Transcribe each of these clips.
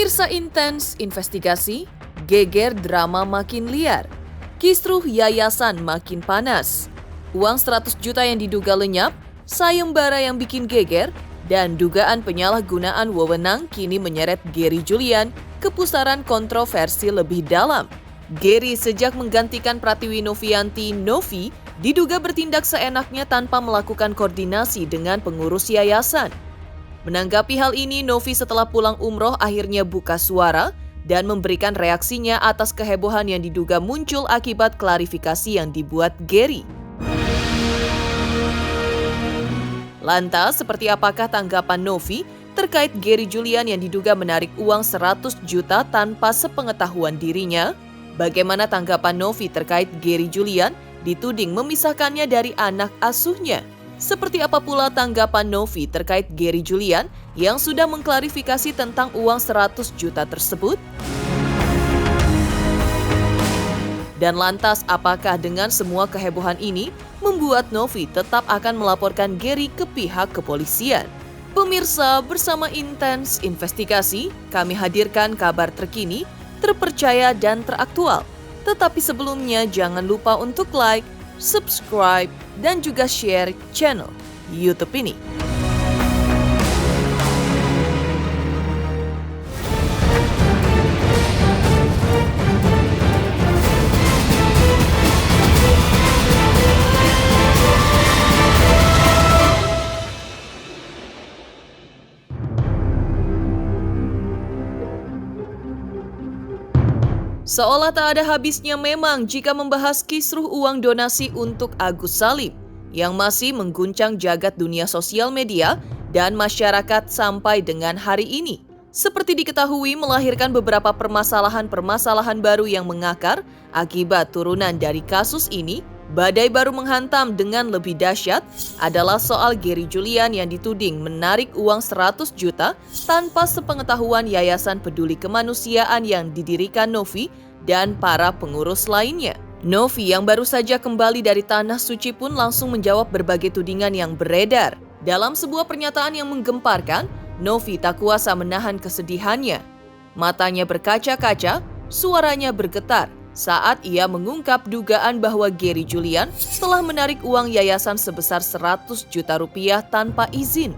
Pemirsa Intens Investigasi, geger drama makin liar. Kisruh yayasan makin panas. Uang 100 juta yang diduga lenyap, sayembara yang bikin geger, dan dugaan penyalahgunaan wewenang kini menyeret Gary Julian ke pusaran kontroversi lebih dalam. Gary sejak menggantikan Pratiwi Novianti Novi diduga bertindak seenaknya tanpa melakukan koordinasi dengan pengurus yayasan. Menanggapi hal ini, Novi setelah pulang umroh akhirnya buka suara dan memberikan reaksinya atas kehebohan yang diduga muncul akibat klarifikasi yang dibuat Gary. Lantas, seperti apakah tanggapan Novi terkait Gary Julian yang diduga menarik uang 100 juta tanpa sepengetahuan dirinya? Bagaimana tanggapan Novi terkait Gary Julian dituding memisahkannya dari anak asuhnya? Seperti apa pula tanggapan Novi terkait Gary Julian yang sudah mengklarifikasi tentang uang 100 juta tersebut? Dan lantas apakah dengan semua kehebohan ini membuat Novi tetap akan melaporkan Gary ke pihak kepolisian? Pemirsa, bersama Intens Investigasi, kami hadirkan kabar terkini, terpercaya dan teraktual. Tetapi sebelumnya jangan lupa untuk like, subscribe, dan juga share channel YouTube ini. Seolah tak ada habisnya memang jika membahas kisruh uang donasi untuk Agus Salim yang masih mengguncang jagat dunia sosial media dan masyarakat sampai dengan hari ini. Seperti diketahui melahirkan beberapa permasalahan baru yang mengakar akibat turunan dari kasus ini. Badai baru menghantam dengan lebih dahsyat adalah soal Gary Julian yang dituding menarik uang 100 juta tanpa sepengetahuan Yayasan Peduli Kemanusiaan yang didirikan Novi dan para pengurus lainnya. Novi yang baru saja kembali dari Tanah Suci pun langsung menjawab berbagai tudingan yang beredar. Dalam sebuah pernyataan yang menggemparkan, Novi tak kuasa menahan kesedihannya. Matanya berkaca-kaca, suaranya bergetar saat ia mengungkap dugaan bahwa Gary Julian telah menarik uang yayasan sebesar 100 juta rupiah tanpa izin.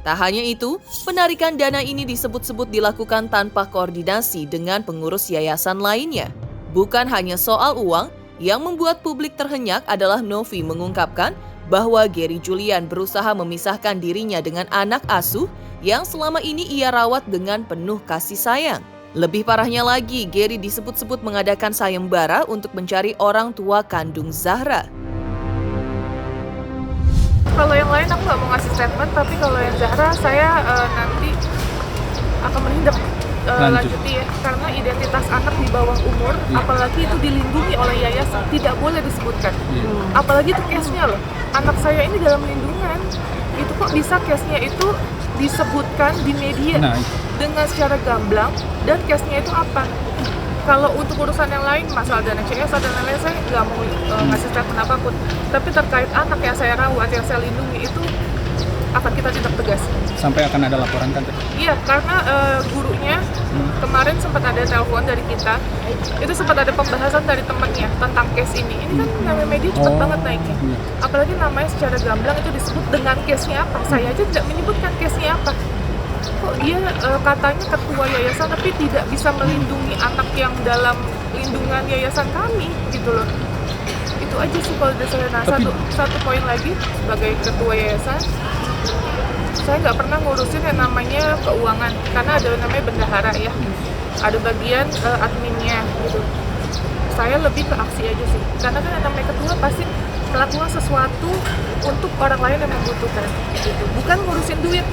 Tak hanya itu, penarikan dana ini disebut-sebut dilakukan tanpa koordinasi dengan pengurus yayasan lainnya. Bukan hanya soal uang, yang membuat publik terhenyak adalah Novi mengungkapkan bahwa Gary Julian berusaha memisahkan dirinya dengan anak asuh yang selama ini ia rawat dengan penuh kasih sayang. Lebih parahnya lagi, Gary disebut-sebut mengadakan sayembara untuk mencari orang tua kandung Zahra. Kalau yang lain aku nggak mau ngasih statement, tapi kalau yang Zahra saya nanti akan menindaklanjuti ya, karena identitas anak di bawah umur, apalagi itu dilindungi oleh yayasan, tidak boleh disebutkan. Apalagi itu case-nya loh, anak saya ini dalam lindungan, itu kok bisa case-nya itu disebutkan di media dengan secara gamblang, dan case-nya itu apa? Kalau untuk urusan yang lain, masalah dana CSR dan lain-lain, saya nggak mau ngasih statement apapun. Tapi terkait anak yang saya rawat, yang saya lindungi, itu akan kita tindak tegas. Sampai akan ada laporan kan? Iya, karena gurunya kemarin sempat ada telepon dari kita, itu sempat ada pembahasan dari temannya tentang case ini. Ini kan namanya media cepat banget naiknya. Apalagi namanya secara gamblang itu disebut dengan case-nya apa. Saya aja tidak menyebutkan case-nya apa. Kok dia katanya ketua yayasan tapi tidak bisa melindungi anak yang dalam lindungan yayasan kami gitu loh. Itu aja sih kalau dari saya. Nah, satu poin lagi, sebagai ketua yayasan, saya nggak pernah ngurusin yang namanya keuangan, karena ada namanya bendahara ya, ada bagian adminnya gitu. Saya lebih ke aksi aja sih, karena kan yang namanya ketua pasti melakukan sesuatu untuk orang lain yang membutuhkan gitu, bukan ngurusin duit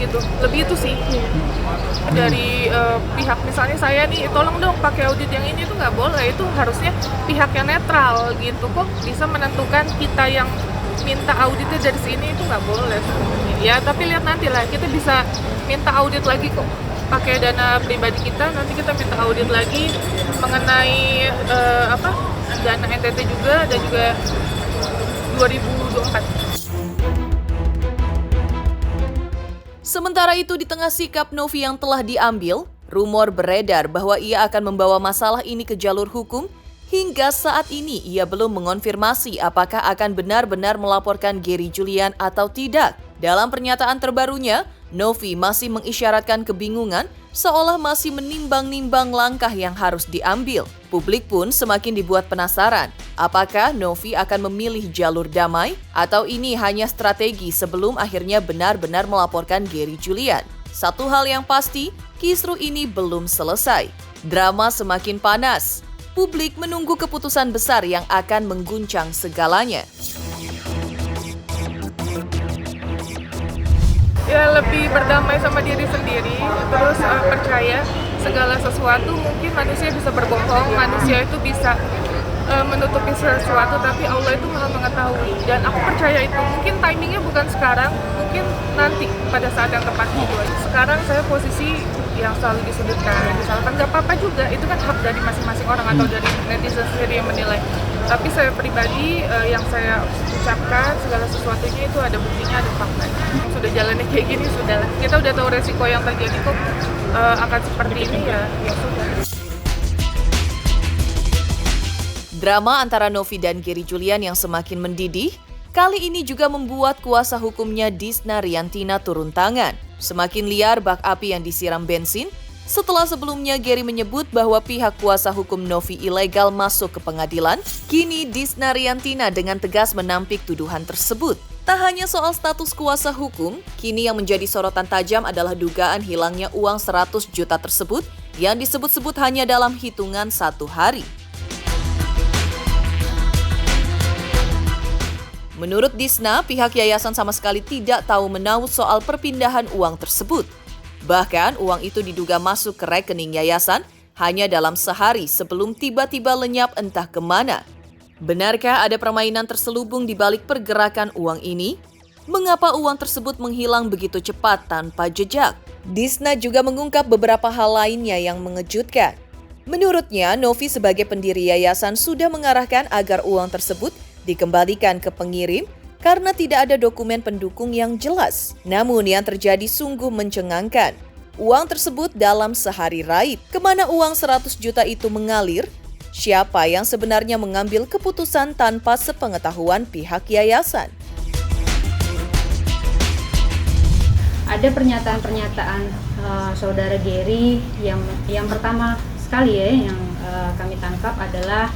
gitu. Lebih itu sih dari pihak, misalnya saya nih tolong dong pakai audit yang ini, tuh nggak boleh, itu harusnya pihak yang netral gitu. Kok bisa menentukan kita yang minta auditnya dari sini, itu nggak boleh sebenarnya ya. Tapi lihat nanti lah, kita bisa minta audit lagi kok pakai dana pribadi kita, nanti kita minta audit lagi mengenai dana NTT juga, dan juga 2024. Sementara itu di tengah sikap Novi yang telah diambil, rumor beredar bahwa ia akan membawa masalah ini ke jalur hukum. Hingga saat ini ia belum mengonfirmasi apakah akan benar-benar melaporkan Gary Julian atau tidak. Dalam pernyataan terbarunya, Novi masih mengisyaratkan kebingungan seolah masih menimbang-nimbang langkah yang harus diambil. Publik pun semakin dibuat penasaran, apakah Novi akan memilih jalur damai atau ini hanya strategi sebelum akhirnya benar-benar melaporkan Gary Julian. Satu hal yang pasti, kisruh ini belum selesai. Drama semakin panas. Publik menunggu keputusan besar yang akan mengguncang segalanya. Ya, lebih berdamai sama diri sendiri, terus percaya segala sesuatu. Mungkin manusia bisa berbohong, manusia itu bisa menutupi sesuatu, tapi Allah itu maha mengetahui. Dan aku percaya itu. Mungkin timingnya bukan sekarang, mungkin nanti pada saat yang tepat gitu. Sekarang saya posisi yang selalu disudutkan, misalkan nggak apa-apa juga, itu kan hak dari masing-masing orang atau dari netizen sendiri yang menilai. Tapi saya pribadi yang saya ucapkan segala sesuatunya itu ada buktinya, ada faktanya. Sudah jalannya kayak gini, sudahlah. Kita udah tahu resiko yang terjadi kok akan seperti ini ya sudah. Drama antara Novi dan Gary Julian yang semakin mendidih, kali ini juga membuat kuasa hukumnya Disna Riantina turun tangan. Semakin liar bak api yang disiram bensin, setelah sebelumnya Gary menyebut bahwa pihak kuasa hukum Novi ilegal masuk ke pengadilan, kini Disna Riantina dengan tegas menampik tuduhan tersebut. Tak hanya soal status kuasa hukum, kini yang menjadi sorotan tajam adalah dugaan hilangnya uang 100 juta tersebut yang disebut-sebut hanya dalam hitungan 1 hari. Menurut Disna, pihak yayasan sama sekali tidak tahu menahu soal perpindahan uang tersebut. Bahkan uang itu diduga masuk ke rekening yayasan hanya dalam sehari sebelum tiba-tiba lenyap entah kemana. Benarkah ada permainan terselubung di balik pergerakan uang ini? Mengapa uang tersebut menghilang begitu cepat tanpa jejak? Disna juga mengungkap beberapa hal lainnya yang mengejutkan. Menurutnya, Novi sebagai pendiri yayasan sudah mengarahkan agar uang tersebut dikembalikan ke pengirim karena tidak ada dokumen pendukung yang jelas. Namun yang terjadi sungguh mencengangkan. Uang tersebut dalam sehari raib. Kemana uang 100 juta itu mengalir? Siapa yang sebenarnya mengambil keputusan tanpa sepengetahuan pihak yayasan? Ada pernyataan-pernyataan saudara Gary yang pertama sekali ya yang kami tangkap adalah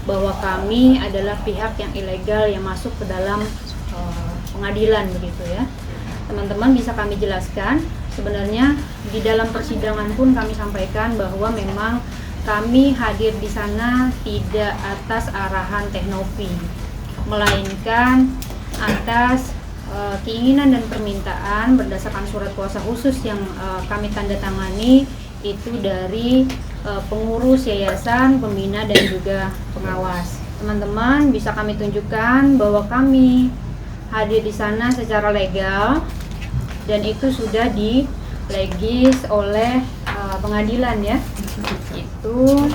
bahwa kami adalah pihak yang ilegal yang masuk ke dalam pengadilan begitu ya. Teman-teman bisa kami jelaskan, sebenarnya di dalam persidangan pun kami sampaikan bahwa memang kami hadir di sana tidak atas arahan Teh Novi, melainkan atas keinginan dan permintaan berdasarkan surat kuasa khusus yang kami tanda tangani itu dari pengurus yayasan, pembina dan juga pengawas. Teman-teman bisa kami tunjukkan bahwa kami hadir di sana secara legal dan itu sudah dilegis oleh pengadilan ya. Itu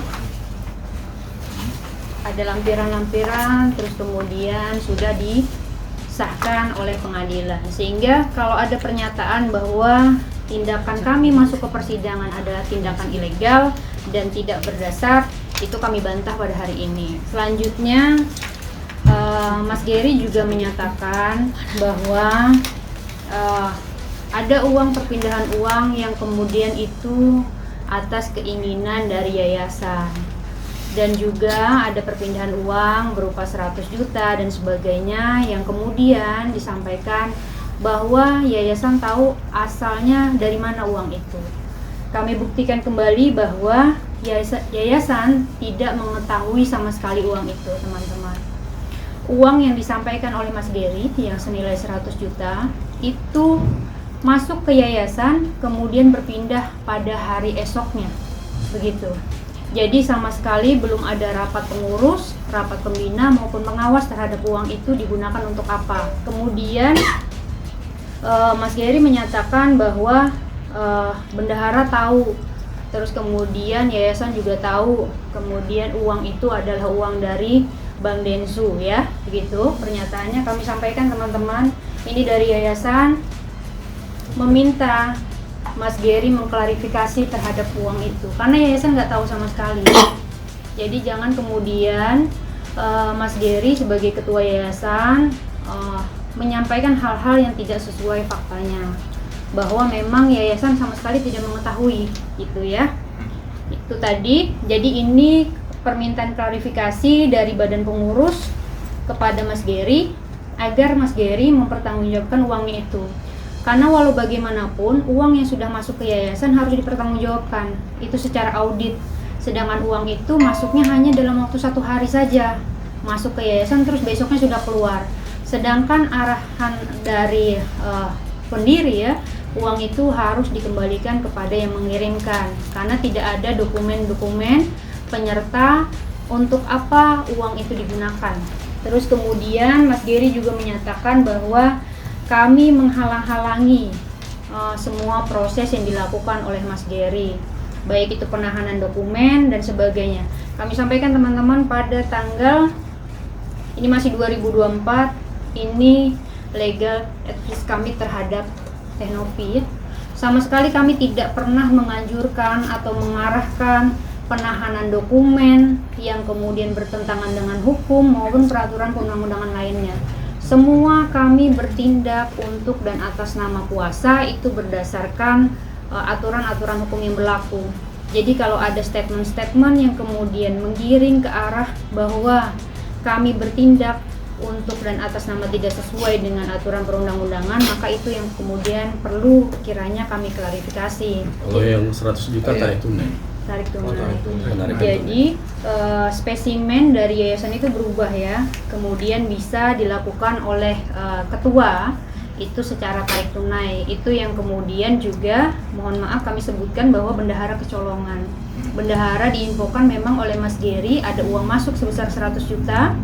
ada lampiran-lampiran terus kemudian sudah disahkan oleh pengadilan. Sehingga kalau ada pernyataan bahwa tindakan kami masuk ke persidangan adalah tindakan ilegal dan tidak berdasar, itu kami bantah pada hari ini. Selanjutnya, Mas Gary juga menyatakan bahwa ada perpindahan uang yang kemudian itu atas keinginan dari yayasan. Dan juga ada perpindahan uang berupa 100 juta dan sebagainya yang kemudian disampaikan bahwa yayasan tahu asalnya dari mana uang itu. Kami buktikan kembali bahwa yayasan tidak mengetahui sama sekali uang itu, teman-teman. Uang yang disampaikan oleh Mas Gary yang senilai 100 juta itu masuk ke yayasan kemudian berpindah pada hari esoknya. Begitu. Jadi sama sekali belum ada rapat pengurus, rapat pembina maupun pengawas terhadap uang itu digunakan untuk apa. Kemudian Mas Gary menyatakan bahwa bendahara tahu, terus kemudian yayasan juga tahu, kemudian uang itu adalah uang dari Bank Densu ya, begitu pernyataannya. Kami sampaikan teman-teman, ini dari yayasan meminta Mas Gary mengklarifikasi terhadap uang itu, karena yayasan nggak tahu sama sekali. Jadi jangan kemudian Mas Gary sebagai ketua yayasan menyampaikan hal-hal yang tidak sesuai faktanya, bahwa memang yayasan sama sekali tidak mengetahui gitu ya. Itu tadi. Jadi ini permintaan klarifikasi dari badan pengurus kepada Mas Gary agar Mas Gary mempertanggungjawabkan uangnya itu. Karena walau bagaimanapun uang yang sudah masuk ke yayasan harus dipertanggungjawabkan, itu secara audit. Sedangkan uang itu masuknya hanya dalam waktu 1 hari saja, masuk ke yayasan terus besoknya sudah keluar. Sedangkan arahan dari pendiri ya, uang itu harus dikembalikan kepada yang mengirimkan, karena tidak ada dokumen-dokumen penyerta untuk apa uang itu digunakan. Terus kemudian Mas Gary juga menyatakan bahwa kami menghalang-halangi semua proses yang dilakukan oleh Mas Gary, baik itu penahanan dokumen dan sebagainya. Kami sampaikan teman-teman pada tanggal, ini masih 2024, ini legal advice kami terhadap Teh Novi. Sama sekali kami tidak pernah menganjurkan atau mengarahkan penahanan dokumen yang kemudian bertentangan dengan hukum maupun peraturan perundang-undangan lainnya. Semua kami bertindak untuk dan atas nama kuasa itu berdasarkan aturan-aturan hukum yang berlaku. Jadi kalau ada statement-statement yang kemudian menggiring ke arah bahwa kami bertindak untuk dan atas nama tidak sesuai dengan aturan perundang-undangan, maka itu yang kemudian perlu kiranya kami klarifikasi. Kalau yang 100 juta tarik tunai. Tarik tunai. Jadi spesimen dari yayasan itu berubah ya, kemudian bisa dilakukan oleh ketua itu secara tarik tunai. Itu yang kemudian juga mohon maaf kami sebutkan bahwa bendahara kecolongan. Bendahara diinfokan memang oleh Mas Gary ada uang masuk sebesar 100 juta.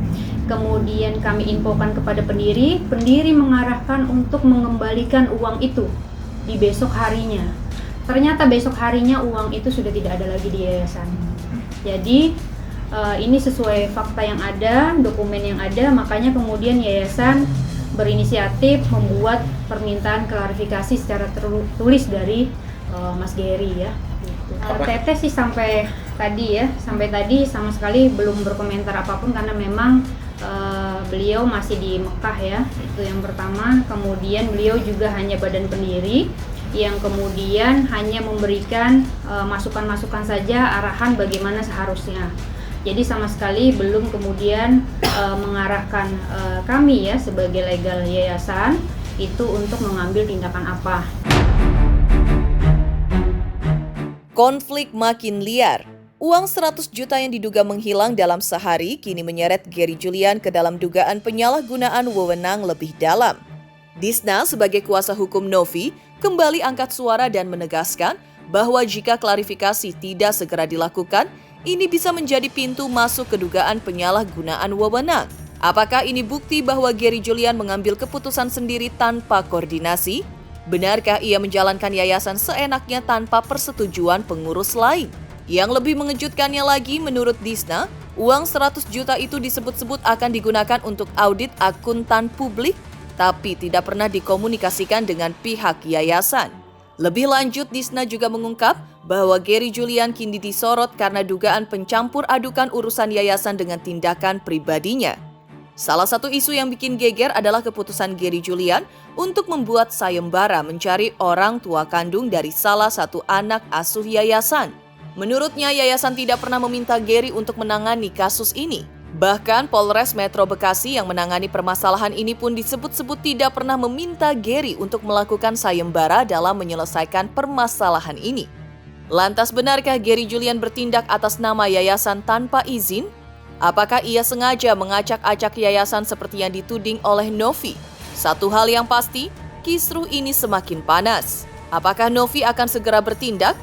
Kemudian kami infokan kepada pendiri mengarahkan untuk mengembalikan uang itu di besok harinya. Ternyata besok harinya uang itu sudah tidak ada lagi di yayasan. Jadi ini sesuai fakta yang ada, dokumen yang ada, makanya kemudian yayasan berinisiatif membuat permintaan klarifikasi secara tertulis dari Mas Gary ya. Teteh sih sampai tadi sama sekali belum berkomentar apapun karena memang beliau masih di Mekah ya, itu yang pertama. Kemudian beliau juga hanya badan pendiri yang kemudian hanya memberikan masukan-masukan saja, arahan bagaimana seharusnya. Jadi sama sekali belum kemudian mengarahkan kami ya sebagai legal yayasan itu untuk mengambil tindakan apa. Konflik makin liar. Uang 100 juta yang diduga menghilang dalam sehari kini menyeret Gary Julian ke dalam dugaan penyalahgunaan wewenang lebih dalam. Disna sebagai kuasa hukum Novi kembali angkat suara dan menegaskan bahwa jika klarifikasi tidak segera dilakukan, ini bisa menjadi pintu masuk ke dugaan penyalahgunaan wewenang. Apakah ini bukti bahwa Gary Julian mengambil keputusan sendiri tanpa koordinasi? Benarkah ia menjalankan yayasan seenaknya tanpa persetujuan pengurus lain? Yang lebih mengejutkannya lagi, menurut Disna, uang 100 juta itu disebut-sebut akan digunakan untuk audit akuntan publik, tapi tidak pernah dikomunikasikan dengan pihak yayasan. Lebih lanjut, Disna juga mengungkap bahwa Gary Julian kini disorot karena dugaan pencampur adukan urusan yayasan dengan tindakan pribadinya. Salah satu isu yang bikin geger adalah keputusan Gary Julian untuk membuat sayembara mencari orang tua kandung dari salah satu anak asuh yayasan. Menurutnya, yayasan tidak pernah meminta Gary untuk menangani kasus ini. Bahkan Polres Metro Bekasi yang menangani permasalahan ini pun disebut-sebut tidak pernah meminta Gary untuk melakukan sayembara dalam menyelesaikan permasalahan ini. Lantas benarkah Gary Julian bertindak atas nama yayasan tanpa izin? Apakah ia sengaja mengacak-acak yayasan seperti yang dituding oleh Novi? Satu hal yang pasti, kisruh ini semakin panas. Apakah Novi akan segera bertindak?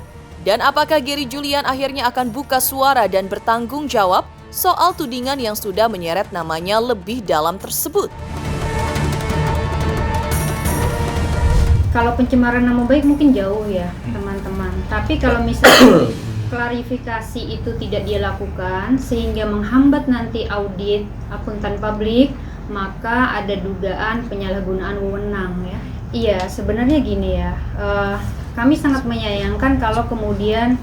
Dan apakah Gary Julian akhirnya akan buka suara dan bertanggung jawab soal tudingan yang sudah menyeret namanya lebih dalam tersebut? Kalau pencemaran nama baik mungkin jauh ya teman-teman. Tapi kalau misalnya klarifikasi itu tidak dia lakukan sehingga menghambat nanti audit akuntan publik, maka ada dugaan penyalahgunaan wewenang ya. Iya, sebenarnya gini ya, kami sangat menyayangkan kalau kemudian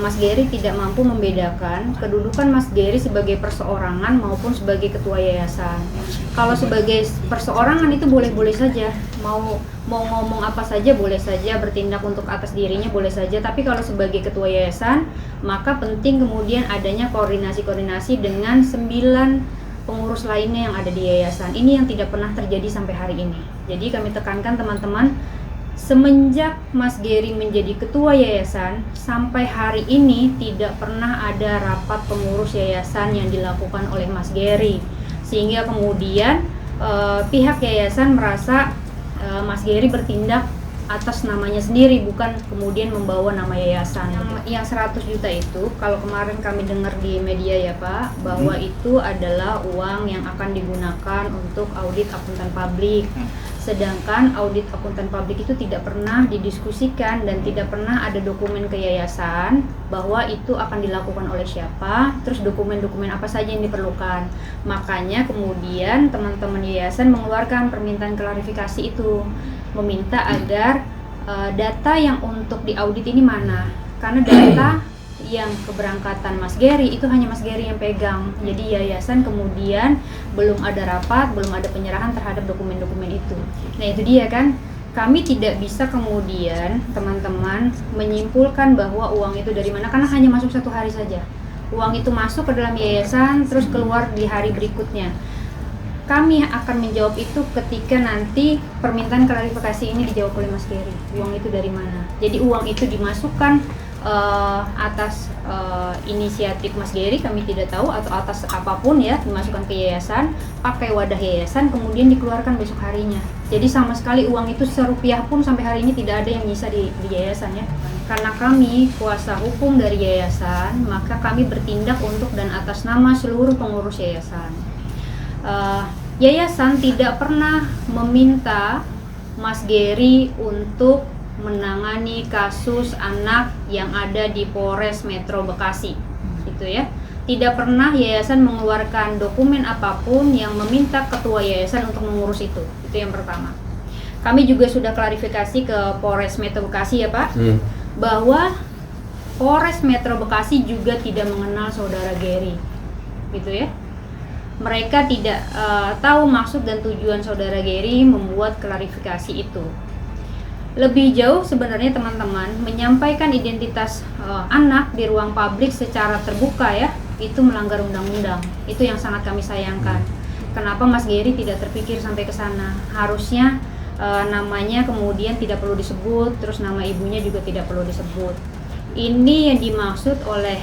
Mas Gary tidak mampu membedakan kedudukan Mas Gary sebagai perseorangan maupun sebagai ketua yayasan. Kalau sebagai perseorangan itu boleh-boleh saja, mau ngomong apa saja boleh saja, bertindak untuk atas dirinya boleh saja, tapi kalau sebagai ketua yayasan, maka penting kemudian adanya koordinasi-koordinasi dengan 9 pengurus lainnya yang ada di yayasan. Ini yang tidak pernah terjadi sampai hari ini. Jadi kami tekankan teman-teman, semenjak Mas Gary menjadi ketua yayasan sampai hari ini tidak pernah ada rapat pengurus yayasan yang dilakukan oleh Mas Gary, sehingga kemudian pihak yayasan merasa Mas Gary bertindak atas namanya sendiri, bukan kemudian membawa nama yayasan. Yang 100 juta itu, kalau kemarin kami dengar di media ya Pak, bahwa itu adalah uang yang akan digunakan untuk audit akuntan publik. Sedangkan audit akuntan publik itu tidak pernah didiskusikan dan tidak pernah ada dokumen ke yayasan bahwa itu akan dilakukan oleh siapa, terus dokumen-dokumen apa saja yang diperlukan. Makanya kemudian teman-teman yayasan mengeluarkan permintaan klarifikasi itu, meminta agar data yang untuk diaudit ini mana, karena data yang keberangkatan Mas Gary itu hanya Mas Gary yang pegang. Jadi yayasan kemudian belum ada rapat, belum ada penyerahan terhadap dokumen-dokumen itu. Nah itu dia kan, kami tidak bisa kemudian teman-teman menyimpulkan bahwa uang itu dari mana, karena hanya masuk 1 hari saja. Uang itu masuk ke dalam yayasan terus keluar di hari berikutnya. Kami akan menjawab itu ketika nanti permintaan klarifikasi ini dijawab oleh Mas Gary. Uang itu dari mana? Jadi uang itu dimasukkan atas inisiatif Mas Gary, kami tidak tahu, atau atas apapun ya, dimasukkan ke yayasan, pakai wadah yayasan, kemudian dikeluarkan besok harinya. Jadi sama sekali uang itu serupiah pun sampai hari ini tidak ada yang nyisa di yayasan ya. Karena kami kuasa hukum dari yayasan, maka kami bertindak untuk dan atas nama seluruh pengurus yayasan. Yayasan tidak pernah meminta Mas Gary untuk menangani kasus anak yang ada di Polres Metro Bekasi, gitu ya. Tidak pernah yayasan mengeluarkan dokumen apapun yang meminta ketua yayasan untuk mengurus itu. Itu yang pertama. Kami juga sudah klarifikasi ke Polres Metro Bekasi ya Pak, bahwa Polres Metro Bekasi juga tidak mengenal saudara Gary, gitu ya. Mereka tidak tahu maksud dan tujuan saudara Gary membuat klarifikasi itu. Lebih jauh sebenarnya teman-teman, menyampaikan identitas anak di ruang publik secara terbuka ya, itu melanggar undang-undang. Itu yang sangat kami sayangkan. Kenapa Mas Gary tidak terpikir sampai ke sana? Harusnya namanya kemudian tidak perlu disebut, terus nama ibunya juga tidak perlu disebut. Ini yang dimaksud oleh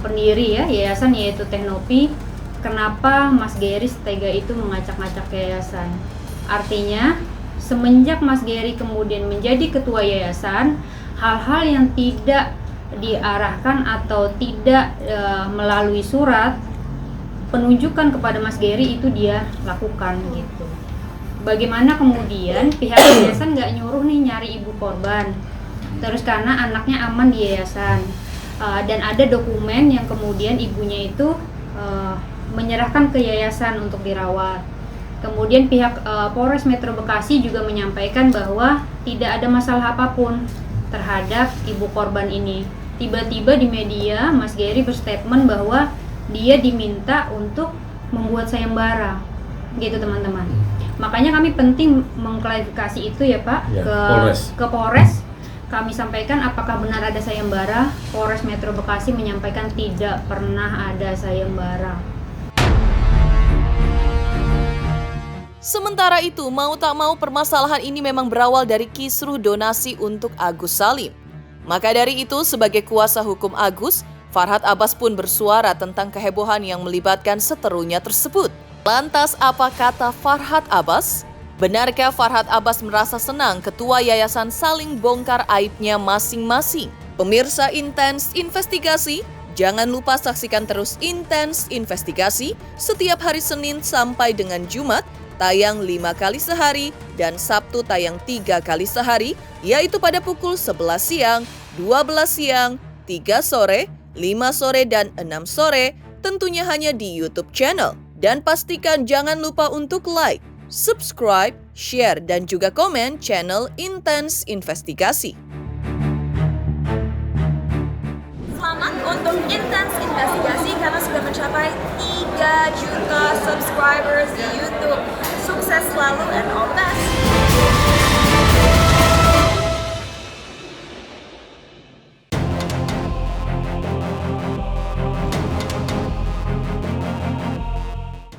pendiri ya yayasan, yaitu Teknopi. Kenapa Mas Gary setega itu mengacak-ngacak yayasan? Artinya semenjak Mas Gary kemudian menjadi ketua yayasan, hal-hal yang tidak diarahkan atau tidak melalui surat penunjukan kepada Mas Gary itu dia lakukan gitu. Bagaimana kemudian pihak yayasan nggak nyuruh nih nyari ibu korban, terus karena anaknya aman di yayasan, dan ada dokumen yang kemudian ibunya itu menyerahkan ke yayasan untuk dirawat. Kemudian pihak Polres Metro Bekasi juga menyampaikan bahwa tidak ada masalah apapun terhadap ibu korban ini. Tiba-tiba di media Mas Gary berstatement bahwa dia diminta untuk membuat sayembara, gitu teman-teman. Makanya kami penting mengklarifikasi itu ya Pak ya, ke Polres. Kami sampaikan apakah benar ada sayembara. Polres Metro Bekasi menyampaikan tidak pernah ada sayembara. Sementara itu, mau tak mau permasalahan ini memang berawal dari kisruh donasi untuk Agus Salim. Maka dari itu, sebagai kuasa hukum Agus, Farhad Abbas pun bersuara tentang kehebohan yang melibatkan seterunya tersebut. Lantas apa kata Farhad Abbas? Benarkah Farhad Abbas merasa senang ketua yayasan saling bongkar aibnya masing-masing? Pemirsa Intens Investigasi, jangan lupa saksikan terus Intens Investigasi setiap hari Senin sampai dengan Jumat, tayang 5 kali sehari dan Sabtu tayang 3 kali sehari, yaitu pada pukul 11 siang, 12 siang, 3 sore, 5 sore, dan 6 sore, tentunya hanya di YouTube channel. Dan pastikan jangan lupa untuk like, Subscribe, share, dan juga komen channel Intense Investigasi. Selamat untuk Intense Investigasi karena sudah mencapai 3 juta subscribers di YouTube. Sukses selalu and all the best.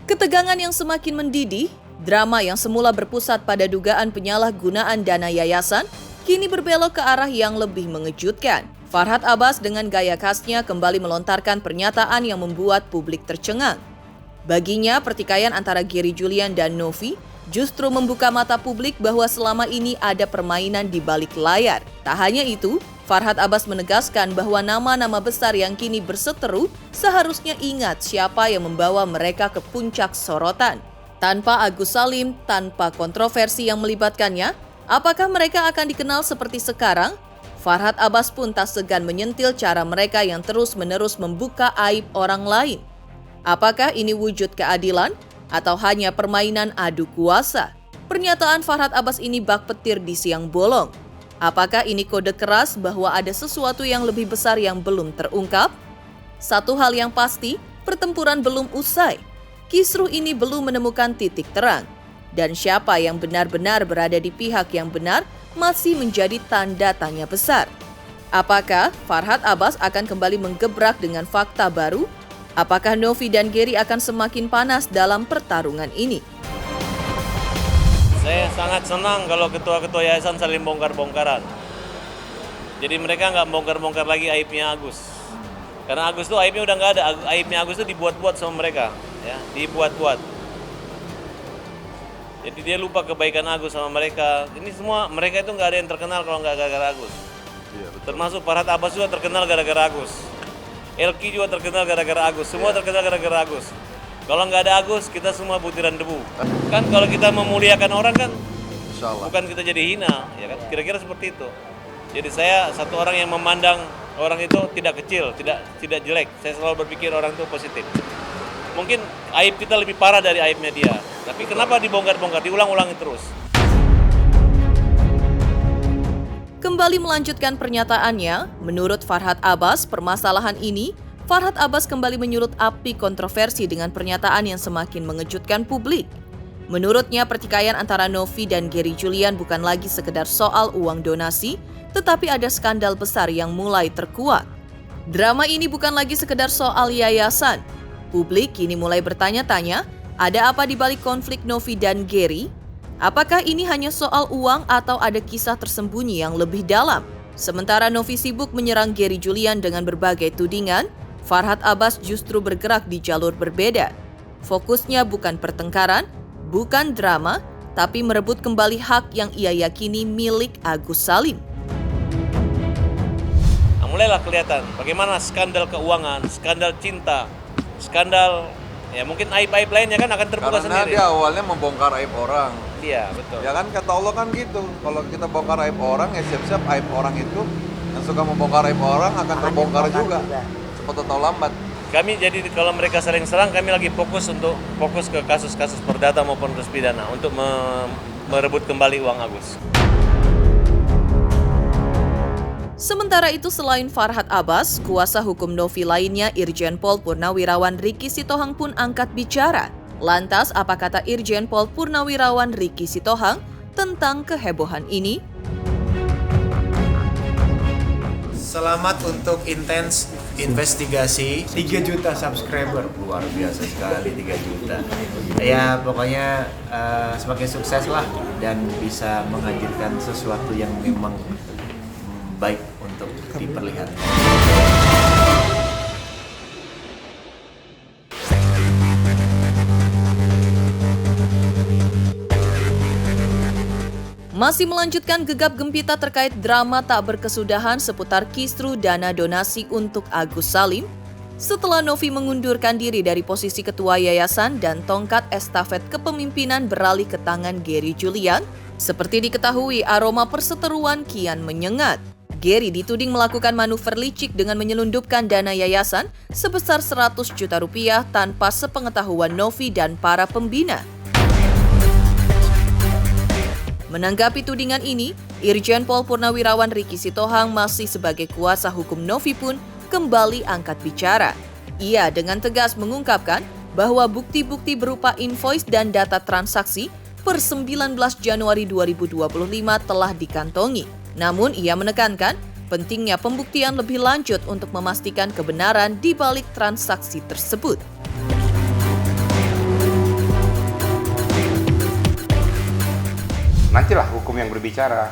Ketegangan yang semakin mendidih, drama yang semula berpusat pada dugaan penyalahgunaan dana yayasan, kini berbelok ke arah yang lebih mengejutkan. Farhad Abbas dengan gaya khasnya kembali melontarkan pernyataan yang membuat publik tercengang. Baginya, pertikaian antara Gary Julian dan Novi justru membuka mata publik bahwa selama ini ada permainan di balik layar. Tak hanya itu, Farhad Abbas menegaskan bahwa nama-nama besar yang kini berseteru seharusnya ingat siapa yang membawa mereka ke puncak sorotan. Tanpa Agus Salim, tanpa kontroversi yang melibatkannya, apakah mereka akan dikenal seperti sekarang? Farhad Abbas pun tak segan menyentil cara mereka yang terus-menerus membuka aib orang lain. Apakah ini wujud keadilan atau hanya permainan adu kuasa? Pernyataan Farhad Abbas ini bak petir di siang bolong. Apakah ini kode keras bahwa ada sesuatu yang lebih besar yang belum terungkap? Satu hal yang pasti, pertempuran belum usai. Kisruh ini belum menemukan titik terang. Dan siapa yang benar-benar berada di pihak yang benar masih menjadi tanda tanya besar. Apakah Farhad Abbas akan kembali menggebrak dengan fakta baru? Apakah Novi dan Gary akan semakin panas dalam pertarungan ini? Saya sangat senang kalau ketua-ketua yayasan saling bongkar-bongkaran. Jadi mereka nggak bongkar-bongkar lagi aibnya Agus. Karena Agus tuh aibnya udah nggak ada. Aibnya Agus tuh dibuat-buat sama mereka, ya, dibuat-buat. Jadi dia lupa kebaikan Agus sama mereka. Ini semua mereka itu nggak ada yang terkenal kalau nggak gara-gara Agus. Iya, termasuk Farhad Abbas juga terkenal gara-gara Agus. Elki juga terkenal gara-gara Agus. Semua terkenal gara-gara Agus. Kalau nggak ada Agus, kita semua butiran debu. Kan kalau kita memuliakan orang kan, bukan kita jadi hina, ya kan? Kira-kira seperti itu. Jadi saya satu orang yang memandang orang itu tidak kecil, tidak jelek. Saya selalu berpikir orang itu positif. Mungkin aib kita lebih parah dari aibnya dia. Tapi kenapa dibongkar-bongkar, diulang-ulangi terus? Kembali melanjutkan pernyataannya, menurut Farhad Abbas, permasalahan ini, Farhad Abbas kembali menyulut api kontroversi dengan pernyataan yang semakin mengejutkan publik. Menurutnya, pertikaian antara Novi dan Gary Julian bukan lagi sekedar soal uang donasi, tetapi ada skandal besar yang mulai terkuat. Drama ini bukan lagi sekedar soal yayasan. Publik kini mulai bertanya-tanya, ada apa di balik konflik Novi dan Gary? Apakah ini hanya soal uang atau ada kisah tersembunyi yang lebih dalam? Sementara Novi sibuk menyerang Gary Julian dengan berbagai tudingan, Farhad Abbas justru bergerak di jalur berbeda. Fokusnya bukan pertengkaran, bukan drama, tapi merebut kembali hak yang ia yakini milik Agus Salim. Nah, mulailah kelihatan bagaimana skandal keuangan, skandal cinta, skandal ya mungkin aib-aib lainnya kan akan terbuka karena sendiri. Dia awalnya membongkar aib orang. Iya, betul. Ya kan kata Allah kan gitu. Kalau kita bongkar aib orang, ya siap-siap aib orang itu yang suka membongkar aib orang akan terbongkar juga. Cepat atau lambat. Kami jadi kalau mereka sering serang, kami lagi fokus ke kasus-kasus perdata maupun kasus pidana untuk merebut kembali uang Agus. Sementara itu, selain Farhad Abbas, kuasa hukum Novi lainnya Irjen Pol Purnawirawan Ricky Sitohang pun angkat bicara. Lantas, apa kata Irjen Pol Purnawirawan Ricky Sitohang tentang kehebohan ini? Selamat untuk Intense Investigasi. 3 juta subscriber. Luar biasa sekali 3 juta. Ya pokoknya semakin sukses lah dan bisa menghadirkan sesuatu yang memang baik untuk diperlihatkan. Masih melanjutkan gegap gempita terkait drama tak berkesudahan seputar kisru dana donasi untuk Agus Salim, setelah Novi mengundurkan diri dari posisi ketua yayasan dan tongkat estafet kepemimpinan beralih ke tangan Gary Julian, seperti diketahui aroma perseteruan kian menyengat. Gary dituding melakukan manuver licik dengan menyelundupkan dana yayasan sebesar 100 juta rupiah tanpa sepengetahuan Novi dan para pembina. Menanggapi tudingan ini, Irjen Pol Purnawirawan Riki Sitohang masih sebagai kuasa hukum Novi pun kembali angkat bicara. Ia dengan tegas mengungkapkan bahwa bukti-bukti berupa invoice dan data transaksi per 19 Januari 2025 telah dikantongi. Namun ia menekankan pentingnya pembuktian lebih lanjut untuk memastikan kebenaran di balik transaksi tersebut. Nantilah hukum yang berbicara,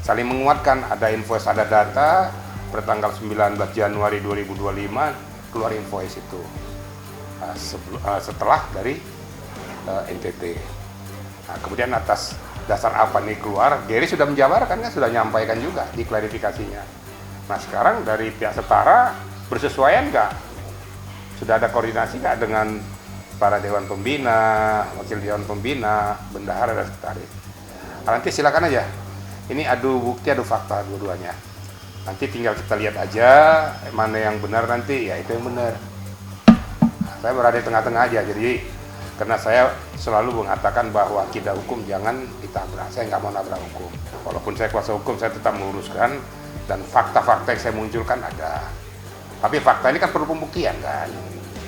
saling menguatkan, ada invoice, ada data, per tanggal 19 Januari 2025 keluar invoice itu setelah dari NTT. Nah, kemudian atas dasar apa nih keluar, Gary sudah menjabarkan kan, sudah menyampaikan juga di klarifikasinya. Nah sekarang dari pihak setara bersesuaian nggak? Sudah ada koordinasi nggak dengan para Dewan Pembina, Wakil Dewan Pembina, Bendahara dan Sekretaris? Nanti silakan aja. Ini adu bukti, adu fakta dua-duanya. Nanti tinggal kita lihat aja mana yang benar nanti, ya itu yang benar. Saya berada di tengah-tengah aja, jadi karena saya selalu mengatakan bahwa akidah hukum jangan ditabrak. Saya nggak mau nabrak hukum. Walaupun saya kuasa hukum, saya tetap meluruskan dan fakta-fakta yang saya munculkan ada. Tapi fakta ini kan perlu pembuktian kan.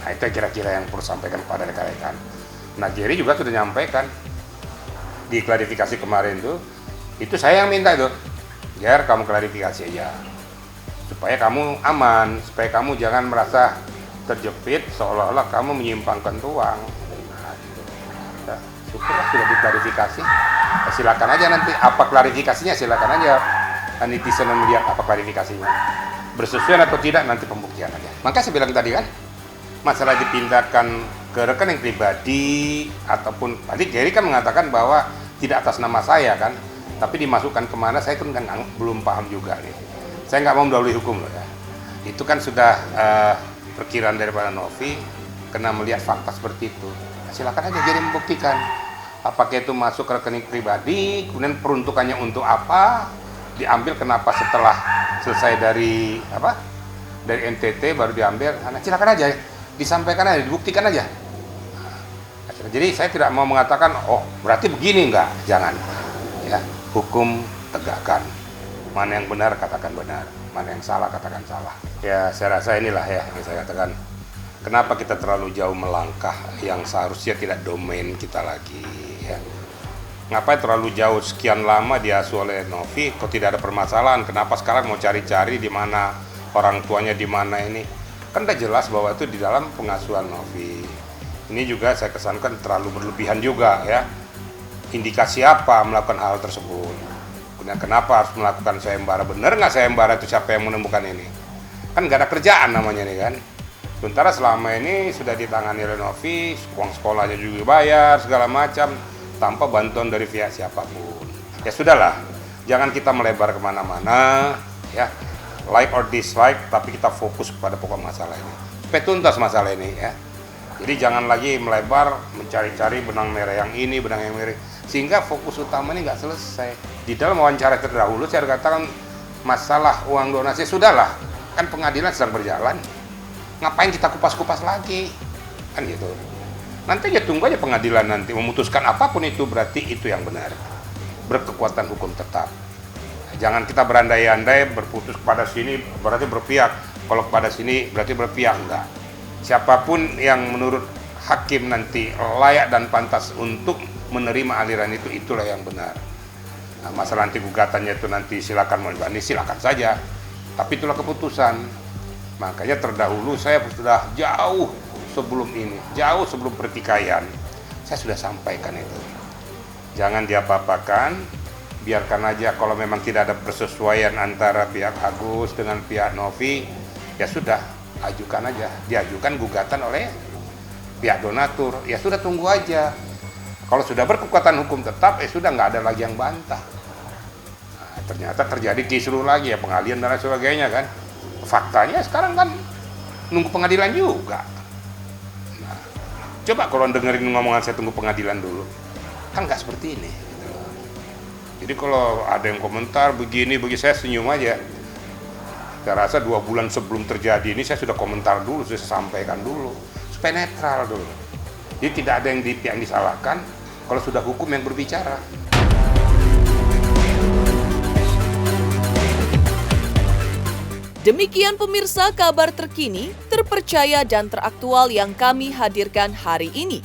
Nah itu kira-kira yang perlu sampaikan kepada rekan-rekan. Nah Jerry juga sudah menyampaikan di klarifikasi kemarin tuh, itu saya yang minta itu, biar kamu klarifikasi aja, supaya kamu aman, supaya kamu jangan merasa terjepit seolah-olah kamu menyimpangkan uang. Nah, gitu. Ya, syukurlah sudah diklarifikasi. Ya, silakan aja nanti apa klarifikasinya, silakan aja netizen melihat apa klarifikasinya. Bersesuaian atau tidak nanti pembuktian aja. Maka saya bilang tadi kan, masalah dipindahkan ke rekening pribadi ataupun tadi Gary kan mengatakan bahwa tidak atas nama saya kan, tapi dimasukkan kemana saya kan belum paham juga nih. Saya nggak mau mendahului hukum loh ya. Itu kan sudah perkiraan daripada Novi karena melihat fakta seperti itu. Nah, silakan aja Gary membuktikan apakah itu masuk ke rekening pribadi, kemudian peruntukannya untuk apa, diambil kenapa setelah selesai dari NTT baru diambil. Nah, silakan aja disampaikan aja, dibuktikan aja. Jadi saya tidak mau mengatakan, oh berarti begini, enggak, jangan. Ya, hukum tegakkan. Mana yang benar katakan benar, mana yang salah katakan salah. Ya saya rasa inilah ya yang saya katakan. Kenapa kita terlalu jauh melangkah yang seharusnya tidak domain kita lagi. Ya. Ngapain terlalu jauh sekian lama diasuh oleh Novi, kok tidak ada permasalahan? Kenapa sekarang mau cari-cari di mana orang tuanya di mana ini? Kan udah jelas bahwa itu di dalam pengasuhan Novi. Ini juga saya kesankan terlalu berlebihan juga ya. Indikasi apa melakukan hal tersebut? Kemudian kenapa harus melakukan sayembara? Benar nggak sayembara itu siapa yang menemukan ini? Kan nggak ada kerjaan namanya nih kan. Sementara selama ini sudah ditangani oleh Novi, uang sekolahnya juga bayar segala macam tanpa bantuan dari pihak siapapun. Ya sudahlah, jangan kita melebar kemana-mana ya. Like or dislike, tapi kita fokus kepada pokok masalah ini. Supaya tuntas masalah ini ya. Jadi jangan lagi melebar mencari-cari benang merah yang ini, benang yang merah, sehingga fokus utama ini nggak selesai. Di dalam wawancara terdahulu saya katakan masalah uang donasi sudahlah, kan pengadilan sedang berjalan. Ngapain kita kupas-kupas lagi? Kan gitu. Nanti aja tunggu aja pengadilan nanti memutuskan apapun itu berarti itu yang benar. Berkekuatan hukum tetap. Jangan kita berandai-andai berputus kepada sini berarti berpihak, kalau kepada sini berarti berpihak, enggak. Siapapun yang menurut hakim nanti layak dan pantas untuk menerima aliran itu, itulah yang benar. Nah, masalah nanti gugatannya itu nanti silakan mau dibanding, silakan saja. Tapi itulah keputusan. Makanya terdahulu saya sudah jauh sebelum ini, jauh sebelum pertikaian, saya sudah sampaikan itu. Jangan diapa-apakan, biarkan aja kalau memang tidak ada persesuaian antara pihak Agus dengan pihak Novi, ya sudah. Ajukan aja, diajukan gugatan oleh pihak donatur, ya sudah tunggu aja. Kalau sudah berkekuatan hukum tetap, sudah nggak ada lagi yang bantah. Nah, ternyata terjadi kisruh lagi ya, pengalian dan sebagainya kan. Faktanya sekarang kan nunggu pengadilan juga. Nah, coba kalau dengerin ngomongan saya tunggu pengadilan dulu, kan nggak seperti ini. Jadi kalau ada yang komentar begini, saya senyum aja. Saya rasa 2 bulan sebelum terjadi ini saya sudah komentar dulu, saya sampaikan dulu supaya netral dulu. Jadi tidak ada yang disalahkan kalau sudah hukum yang berbicara. Demikian pemirsa kabar terkini, terpercaya dan teraktual yang kami hadirkan hari ini.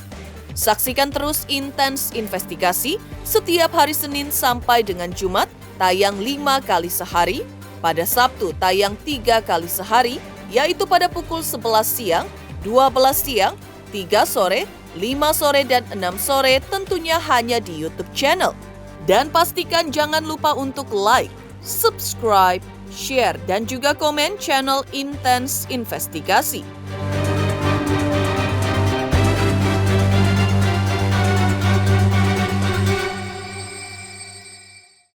Saksikan terus Intens Investigasi setiap hari Senin sampai dengan Jumat tayang 5 kali sehari, pada Sabtu tayang 3 kali sehari, yaitu pada pukul 11 siang, 12 siang, 3 sore, 5 sore, dan 6 sore tentunya hanya di YouTube channel. Dan pastikan jangan lupa untuk like, subscribe, share, dan juga komen channel Intens Investigasi.